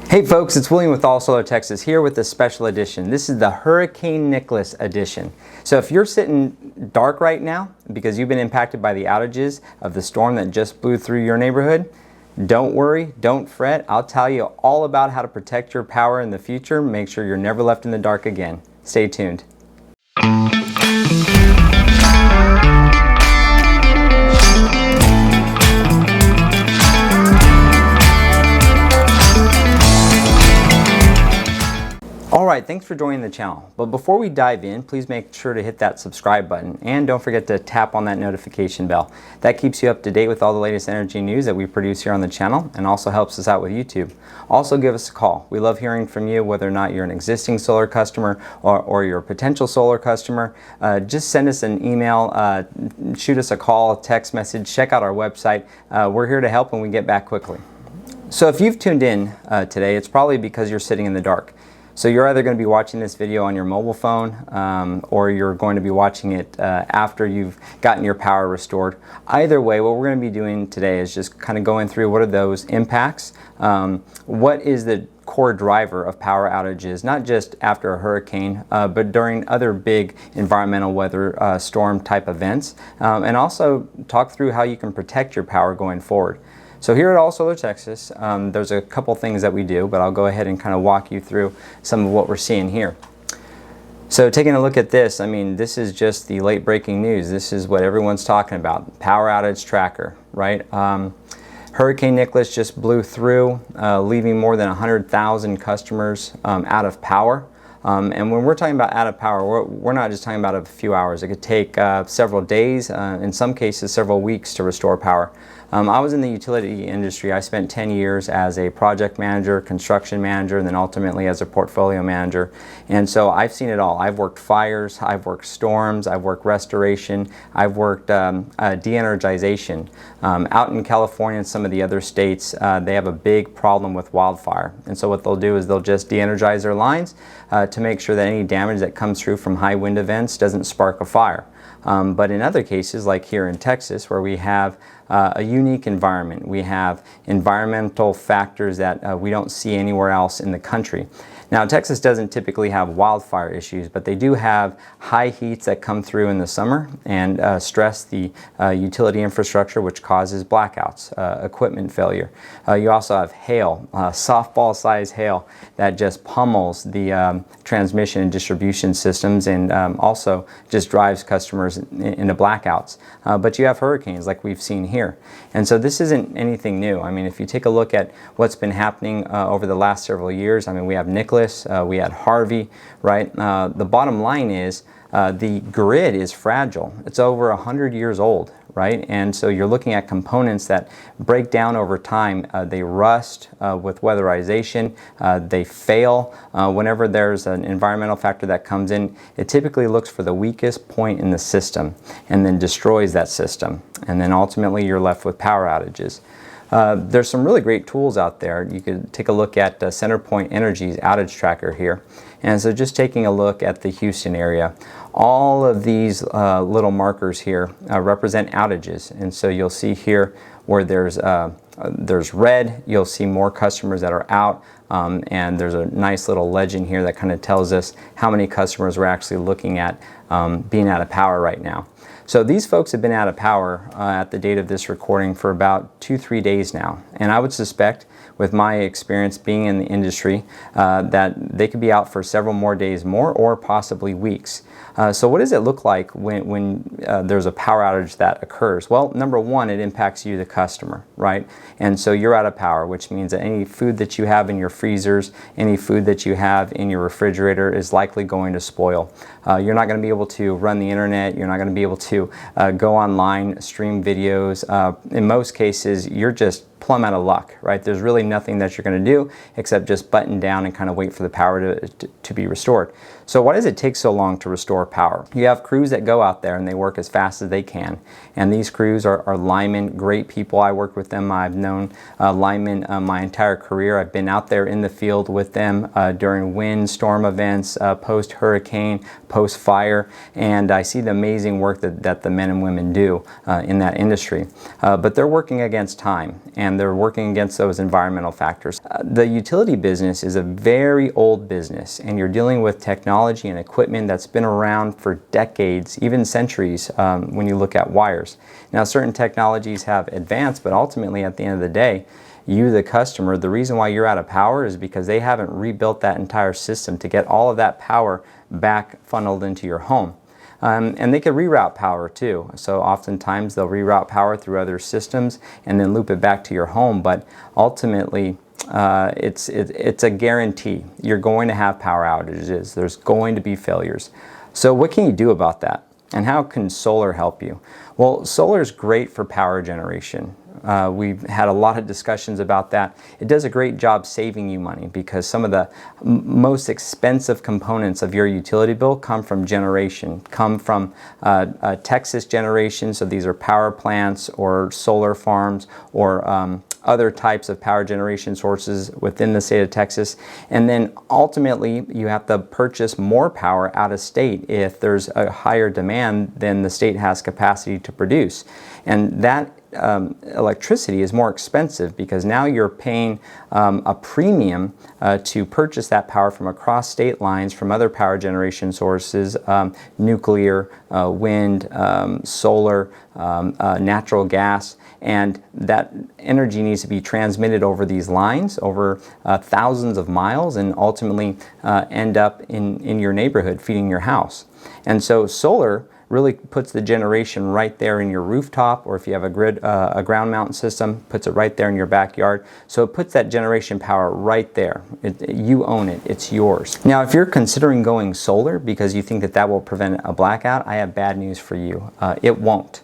Hey folks, it's William with All Solar Texas here with a special edition. This is the Hurricane Nicholas edition. So if you're sitting dark right now because you've been impacted by the outages of the storm that just blew through your neighborhood, don't worry, don't fret. I'll tell you all about how to protect your power in the future. Make sure you're never left in the dark again. Stay tuned. Alright, thanks for joining the channel. But before we dive in, please make sure to hit that subscribe button and don't forget to tap on that notification bell. That keeps you up to date with all the latest energy news that we produce here on the channel and also helps us out with YouTube. Also give us a call. We love hearing from you, whether or not you're an existing solar customer or you're a potential solar customer. Just send us an email, shoot us a call, text message, check out our website. We're here to help when we get back quickly. So if you've tuned in today, it's probably because you're sitting in the dark. So you're either going to be watching this video on your mobile phone or you're going to be watching it after you've gotten your power restored. Either way, what we're going to be doing today is just kind of going through what are those impacts, what is the core driver of power outages, not just after a hurricane, but during other big environmental weather storm type events, and also talk through how you can protect your power going forward. So here at All Solar Texas, there's a couple things that we do, but I'll go ahead and kind of walk you through some of what we're seeing here. So taking a look at this, I mean, this is just the late breaking news. This is what everyone's talking about, power outage tracker, right? Hurricane Nicholas just blew through, leaving more than 100,000 customers out of power. And when we're talking about out of power, we're not just talking about a few hours. It could take several days, in some cases several weeks to restore power. I was in the utility industry. I spent 10 years as a project manager, construction manager, and then ultimately as a portfolio manager. And so I've seen it all. I've worked fires, I've worked storms, I've worked restoration, I've worked de-energization. Out in California and some of the other states, they have a big problem with wildfire. And so what they'll do is they'll just de-energize their lines to make sure that any damage that comes through from high wind events doesn't spark a fire. But in other cases, like here in Texas, where we have a unique environment, we have environmental factors that we don't see anywhere else in the country. Now, Texas doesn't typically have wildfire issues, but they do have high heats that come through in the summer and stress the utility infrastructure, which causes blackouts, equipment failure. You also have hail, softball-sized hail that just pummels the transmission and distribution systems and also just drives customers into blackouts. But you have hurricanes like we've seen here. And so this isn't anything new. I mean, if you take a look at what's been happening over the last several years, I mean, we have Nicholas, we had Harvey, right? The bottom line is the grid is fragile. It's over 100 years old, right? And so you're looking at components that break down over time. They rust with weatherization. They fail. Whenever there's an environmental factor that comes in, it typically looks for the weakest point in the system and then destroys that system. And then ultimately you're left with power outages. There's some really great tools out there. You could take a look at CenterPoint Energy's outage tracker here. And so just taking a look at the Houston area, all of these little markers here represent outages. And so you'll see here where there's red, you'll see more customers that are out. And there's a nice little legend here that kind of tells us how many customers we're actually looking at being out of power right now. So these folks have been out of power at the date of this recording for about 2-3 days now. And I would suspect, with my experience being in the industry, that they could be out for several more days more or possibly weeks. So what does it look like when there's a power outage that occurs? Well, number one, it impacts you, the customer, right? And so you're out of power, which means that any food that you have in your freezers, any food that you have in your refrigerator is likely going to spoil. You're not going to be able to run the internet. You're not going to be able to go online, stream videos. In most cases, you're just plumb out of luck, right? There's really nothing that you're going to do except just button down and kind of wait for the power to be restored. So why does it take so long to restore power? You have crews that go out there and they work as fast as they can. And these crews are linemen, great people. I work with them. I've known linemen my entire career. I've been out there in the field with them during wind, storm events, post-hurricane, post-fire, and I see the amazing work that the men and women do in that industry. But they're working against time. and they're working against those environmental factors. The utility business is a very old business, and you're dealing with technology and equipment that's been around for decades, even centuries, when you look at wires. Now, certain technologies have advanced, but ultimately at the end of the day, you, the customer, the reason why you're out of power is because they haven't rebuilt that entire system to get all of that power back funneled into your home. And they could reroute power too. So oftentimes they'll reroute power through other systems and then loop it back to your home. But ultimately, it's a guarantee. You're going to have power outages. There's going to be failures. So what can you do about that? And how can solar help you? Well, solar is great for power generation. We've had a lot of discussions about that. It does a great job saving you money because some of the most expensive components of your utility bill come from generation, come from Texas generation. So these are power plants or solar farms or other types of power generation sources within the state of Texas. And then ultimately you have to purchase more power out of state if there's a higher demand than the state has capacity to produce. And that electricity is more expensive because now you're paying a premium to purchase that power from across state lines from other power generation sources, nuclear, wind, solar, natural gas, and that energy needs to be transmitted over these lines over thousands of miles and ultimately end up in your neighborhood feeding your house. And so solar really puts the generation right there in your rooftop, or if you have a ground mounted system, puts it right there in your backyard. So it puts that generation power right there. You own it, it's yours. Now, if you're considering going solar because you think that that will prevent a blackout, I have bad news for you. It won't.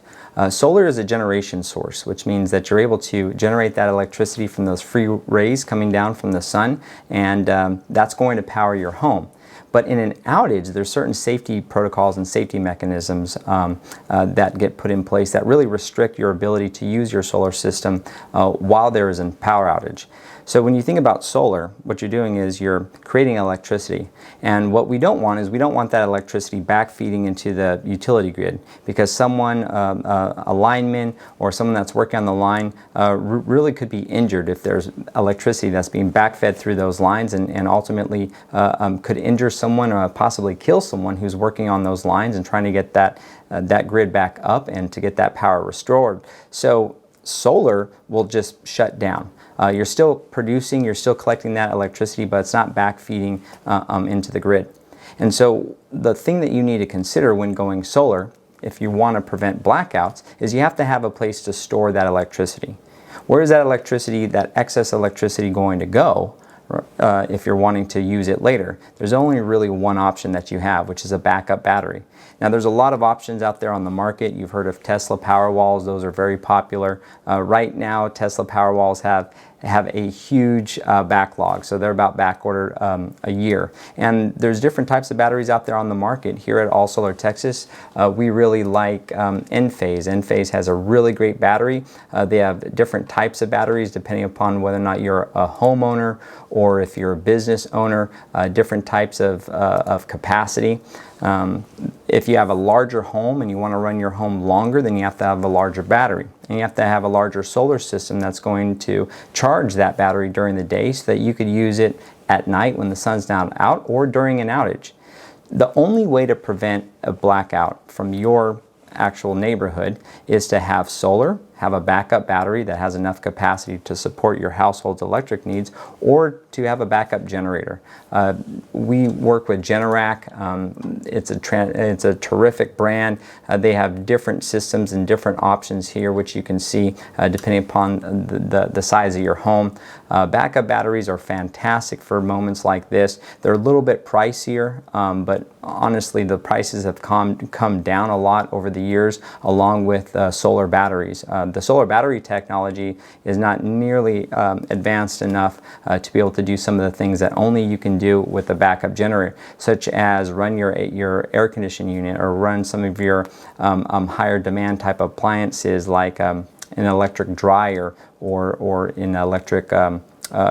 Solar is a generation source, which means that you're able to generate that electricity from those free rays coming down from the sun, and that's going to power your home. But in an outage, there's certain safety protocols and safety mechanisms that get put in place that really restrict your ability to use your solar system while there is a power outage. So when you think about solar, what you're doing is you're creating electricity. And what we don't want is we don't want that electricity backfeeding into the utility grid because someone, a lineman or someone that's working on the line really could be injured if there's electricity that's being backfed through those lines and ultimately could injure someone or possibly kill someone who's working on those lines and trying to get that grid back up and to get that power restored. So solar will just shut down. You're still producing, you're still collecting that electricity, but it's not backfeeding into the grid. And so the thing that you need to consider when going solar, if you want to prevent blackouts, is you have to have a place to store that electricity. Where is that electricity, that excess electricity, going to go if you're wanting to use it later? There's only really one option that you have, which is a backup battery. Now, there's a lot of options out there on the market. You've heard of Tesla Powerwalls. Those are very popular. Right now, Tesla Powerwalls have a huge backlog, so they're about backordered a year. And there's different types of batteries out there on the market. Here at All Solar Texas, we really like Enphase. Enphase has a really great battery. They have different types of batteries depending upon whether or not you're a homeowner or if you're a business owner, different types of capacity. If you have a larger home and you want to run your home longer, then you have to have a larger battery. And you have to have a larger solar system that's going to charge that battery during the day so that you could use it at night when the sun's not out or during an outage. The only way to prevent a blackout from your actual neighborhood is to have solar, have a backup battery that has enough capacity to support your household's electric needs, or to have a backup generator. We work with Generac. It's a terrific brand. They have different systems and different options here, which you can see depending upon the size of your home. Backup batteries are fantastic for moments like this. They're a little bit pricier, but honestly, the prices have come down a lot over the years, along with solar batteries. The solar battery technology is not nearly advanced enough to be able to do some of the things that only you can do with a backup generator, such as run your air conditioning unit or run some of your higher demand type appliances like an electric dryer or an electric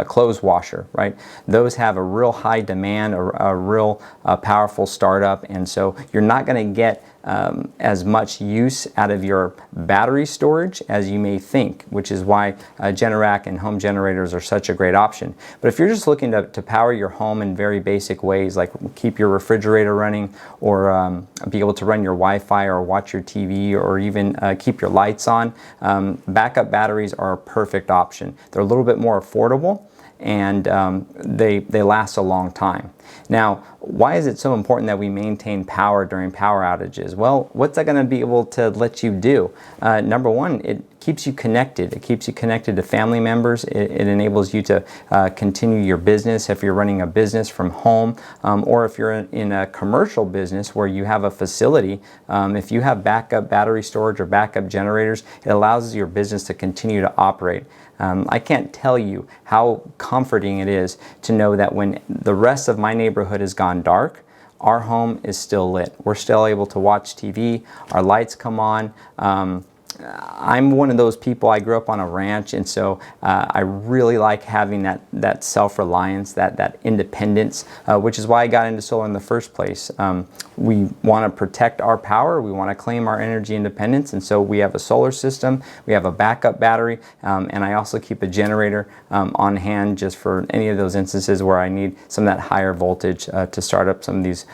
clothes washer, right? Those have a real high demand, a real powerful startup, and so you're not going to get as much use out of your battery storage as you may think, which is why Generac and home generators are such a great option. But if you're just looking to power your home in very basic ways, like keep your refrigerator running, or be able to run your Wi-Fi or watch your TV, or even keep your lights on, backup batteries are a perfect option. They're a little bit more affordable, and they last a long time. Now, why is it so important that we maintain power during power outages? Well, what's that going to be able to let you do? Number one, it keeps you connected. It keeps you connected to family members. It enables you to continue your business if you're running a business from home, or if you're in a commercial business where you have a facility. If you have backup battery storage or backup generators, it allows your business to continue to operate. I can't tell you how comforting it is to know that when the rest of my neighborhood has gone dark, our home is still lit. We're still able to watch TV, our lights come on. I'm one of those people, I grew up on a ranch, and so I really like having that self-reliance, that independence, which is why I got into solar in the first place. We want to protect our power, we want to claim our energy independence, and so we have a solar system, we have a backup battery, and I also keep a generator on hand just for any of those instances where I need some of that higher voltage to start up some of these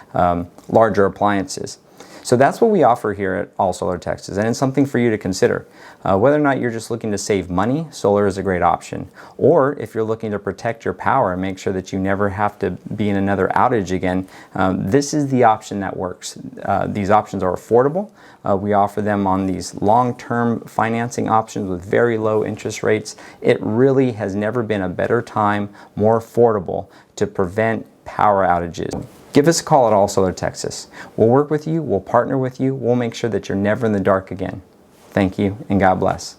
larger appliances. So that's what we offer here at All Solar Texas, and it's something for you to consider. Whether or not you're just looking to save money, solar is a great option. Or if you're looking to protect your power and make sure that you never have to be in another outage again, this is the option that works. These options are affordable. We offer them on these long-term financing options with very low interest rates. It really has never been a better time, more affordable, to prevent power outages. Give us a call at All Solar Texas. We'll work with you, we'll partner with you, we'll make sure that you're never in the dark again. Thank you, and God bless.